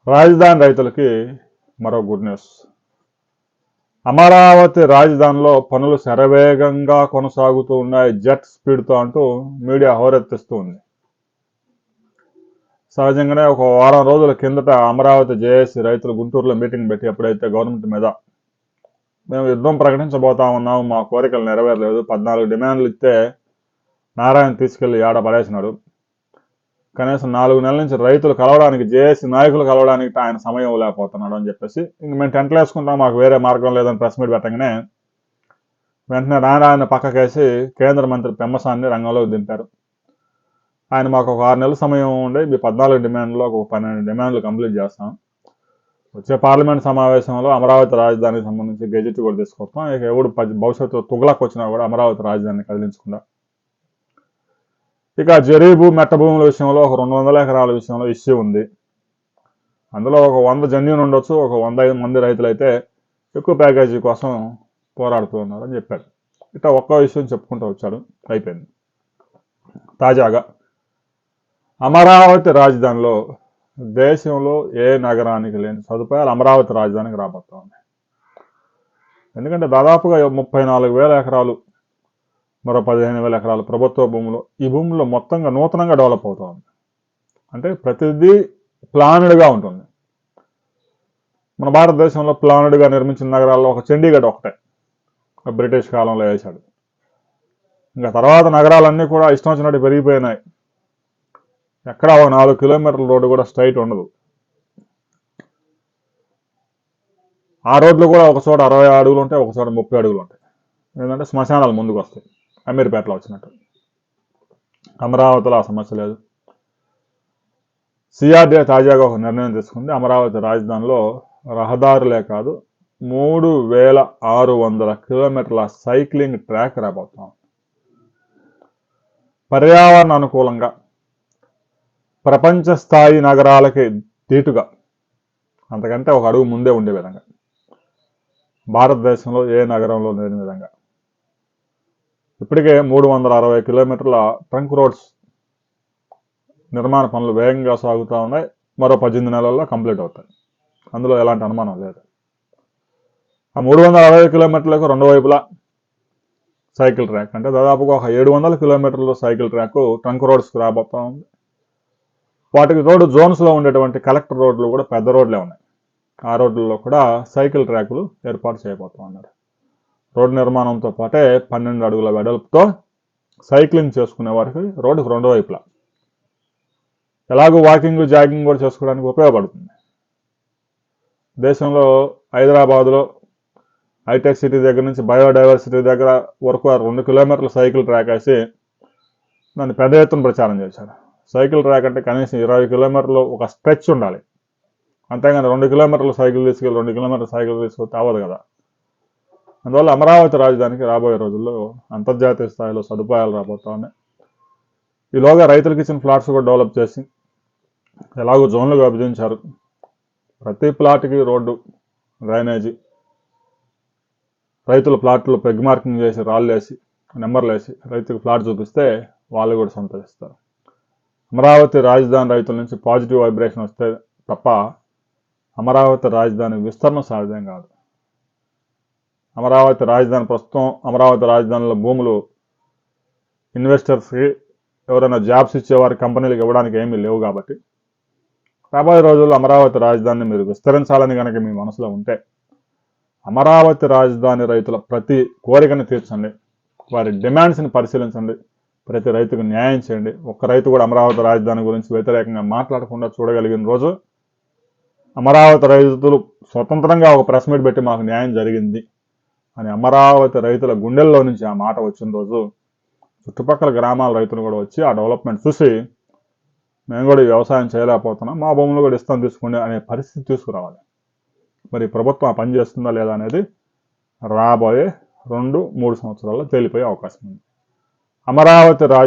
రాజధాని రైతులకి మరో గుడ్ న్యూస్. అమరావతి రాజధానిలో పనులు శరవేగంగా కొనసాగుతూ ఉన్నాయి, జెట్ స్పీడ్తో అంటూ మీడియా హోరెత్తిస్తూ ఉంది. సహజంగానే ఒక వారం రోజుల కిందట అమరావతి జేఏసీ రైతులు గుంటూరులో మీటింగ్ పెట్టి ఎప్పుడైతే గవర్నమెంట్ మీద మేము యుద్ధం ప్రకటించబోతా ఉన్నాం, మా కోరికలు నెరవేరలేదు, 14 డిమాండ్లు ఇస్తే నారాయణ తీసుకెళ్లి ఏడ పడేసినాడు, కనీసం 4 నెలల నుంచి రైతులు కలవడానికి, జేఏసీ నాయకులు కలవడానికి ఆయన సమయం లేకపోతున్నాడు అని చెప్పేసి ఇంక మేము టెంట్లు వేసుకుంటాం, మాకు వేరే మార్గం లేదని ప్రెస్ మీట్ పెట్టగానే వెంటనే నారాయణ పక్కకేసి కేంద్ర మంత్రి పెమ్మసాన్ని రంగంలోకి దింపారు. ఆయన మాకు ఒక 6 నెలల సమయం ఉండే మీ 14 డిమాండ్లో ఒక 12 డిమాండ్లు కంప్లీట్ చేస్తాం, వచ్చే పార్లమెంట్ సమావేశంలో అమరావతి రాజధానికి సంబంధించి గెజెట్ కూడా తీసుకొస్తాం, ఇక ఎవడు భవిష్యత్తులో తుగ్లక్ వచ్చినా కూడా అమరావతి రాజధానిని కదిలించకుండా. ఇక జరీబు మెట్ట భూముల విషయంలో ఒక 200 ఎకరాల విషయంలో ఇష్యూ ఉంది. అందులో ఒక 100 జెన్యూన్ ఉండొచ్చు, ఒక 105 మంది రైతులు అయితే ఎక్కువ ప్యాకేజీ కోసం పోరాడుతూ ఉన్నారు అని చెప్పాడు. ఇట్లా ఒక్కో విషయం చెప్పుకుంటూ వచ్చాడు. అయిపోయింది. తాజాగా అమరావతి రాజధానిలో దేశంలో ఏ నగరానికి లేని సదుపాయాలు అమరావతి రాజధానికి రాబోతా ఉన్నాయి. ఎందుకంటే దాదాపుగా 34,000 ఎకరాలు, మరో 15,000 ఎకరాలు ప్రభుత్వ భూములు, ఈ భూముల్లో మొత్తంగా నూతనంగా డెవలప్ అవుతూ ఉంది. అంటే ప్రతిదీ ప్లానెడ్గా ఉంటుంది. మన భారతదేశంలో ప్లానెడ్గా నిర్మించిన నగరాల్లో ఒక చండీగఢ్ ఒకటే బ్రిటిష్ కాలంలో వేశాడు. ఇంకా తర్వాత నగరాలన్నీ కూడా ఇష్టం వచ్చినట్టు పెరిగిపోయినాయి. ఎక్కడ ఒక 4 కిలోమీటర్ల రోడ్డు కూడా స్ట్రైట్ ఉండదు. ఆ రోడ్లు కూడా ఒక చోట 60 అడుగులు ఉంటాయి, ఒక చోట 30 అడుగులు ఉంటాయి. ఏంటంటే శ్మశానాలు ముందుకు వస్తాయి, అమీర్పేటలో వచ్చినట్టు. అమరావతిలో ఆ సమస్య లేదు. సిఆర్డీఏ తాజాగా ఒక నిర్ణయం తీసుకుంది. అమరావతి రాజధానిలో రహదారులే కాదు 3,600 కిలోమీటర్ల సైక్లింగ్ ట్రాక్ రాబోతాం. పర్యావరణ అనుకూలంగా ప్రపంచ స్థాయి నగరాలకి ధీటుగా, అంతకంటే ఒక అడుగు ముందే ఉండే విధంగా, భారతదేశంలో ఏ నగరంలో లేని విధంగా ఇప్పటికే 360 కిలోమీటర్ల ట్రంక్ రోడ్స్ నిర్మాణ పనులు వేగంగా సాగుతూ ఉన్నాయి. మరో 18 నెలల్లో కంప్లీట్ అవుతాయి. అందులో ఎలాంటి అనుమానం లేదు. ఆ 360 కిలోమీటర్లకు రెండు వైపులా సైకిల్ ట్రాక్, అంటే దాదాపుగా ఒక 700 కిలోమీటర్ల సైకిల్ ట్రాక్ ట్రంక్ రోడ్స్కి రాబోతా ఉంది. వాటికి తోడు జోన్స్లో ఉండేటువంటి కలెక్టర్ రోడ్లు కూడా పెద్ద రోడ్లే ఉన్నాయి. ఆ రోడ్లలో కూడా సైకిల్ ట్రాకులు ఏర్పాటు చేయబోతా ఉన్నారు. రోడ్డు నిర్మాణంతో పాటే 12 అడుగుల వెడల్పుతో సైక్లింగ్ చేసుకునే వారికి రోడ్డుకు రెండు వైపులా, ఎలాగో వాకింగ్ జాగింగ్ కూడా చేసుకోవడానికి ఉపయోగపడుతుంది. దేశంలో హైదరాబాదులో హైటెక్ సిటీ దగ్గర నుంచి బయోడైవర్సిటీ దగ్గర వరకు 2 కిలోమీటర్ల సైకిల్ ట్రాక్ వేసి దాన్ని పెద్ద ఎత్తున ప్రచారం చేశారు. సైకిల్ ట్రాక్ అంటే కనీసం 20 కిలోమీటర్లు ఒక స్ట్రెచ్ ఉండాలి, అంతేగాని 2 కిలోమీటర్ల సైకిల్ తీసుకెళ్ళి 2 కిలోమీటర్ల సైకిల్ తీసుకొస్తే అవ్వదు కదా. అందువల్ల అమరావతి రాజధానికి రాబోయే రోజుల్లో అంతర్జాతీయ స్థాయిలో సదుపాయాలు రాబోతా ఉన్నాయి. ఈలోగా రైతులకు ఇచ్చిన ప్లాట్స్ కూడా డెవలప్ చేసి ఎలాగో జోన్లుగా విభజించారు. ప్రతి ప్లాట్కి రోడ్డు, డ్రైనేజీ, రైతుల ప్లాట్లు పెగ్ మార్కింగ్ చేసి రాళ్ళు వేసి నెంబర్లు వేసి రైతుకు ప్లాట్ చూపిస్తే వాళ్ళు కూడా సంతోషిస్తారు. అమరావతి రాజధాని రైతుల నుంచి పాజిటివ్ వైబ్రేషన్ వస్తే తప్ప అమరావతి రాజధాని విస్తరణ సాధ్యం కాదు. అమరావతి రాజధాని ప్రస్తుతం అమరావతి రాజధానిలో భూములు ఇన్వెస్టర్స్కి, ఎవరైనా జాబ్స్ ఇచ్చేవారి కంపెనీలకు ఇవ్వడానికి ఏమీ లేవు. కాబట్టి రాబోయే రోజుల్లో అమరావతి రాజధానిని మీరు విస్తరించాలని కనుక మీ మనసులో ఉంటే అమరావతి రాజధాని రైతుల ప్రతి కోరికను తీర్చండి, వారి డిమాండ్స్ని పరిశీలించండి, ప్రతి రైతుకు న్యాయం చేయండి. ఒక్క రైతు కూడా అమరావతి రాజధాని గురించి వ్యతిరేకంగా మాట్లాడకుండా చూడగలిగిన రోజు, అమరావతి రైతులు స్వతంత్రంగా ఒక ప్రెస్ మీట్ పెట్టి మాకు న్యాయం జరిగింది అని అమరావతి రైతుల గుండెల్లో నుంచి ఆ మాట వచ్చిన రోజు చుట్టుపక్కల గ్రామాల రైతులు కూడా వచ్చి ఆ డెవలప్మెంట్ చూసి మేము కూడా వ్యవసాయం చేయలేకపోతున్నాం, మా భూములు కూడా ఇస్తాం తీసుకోండి అనే పరిస్థితి తీసుకురావాలి. మరి ప్రభుత్వం ఆ పని చేస్తుందా లేదా అనేది రాబోయే 2-3 సంవత్సరాల్లో తేలిపోయే అవకాశం ఉంది. అమరావతి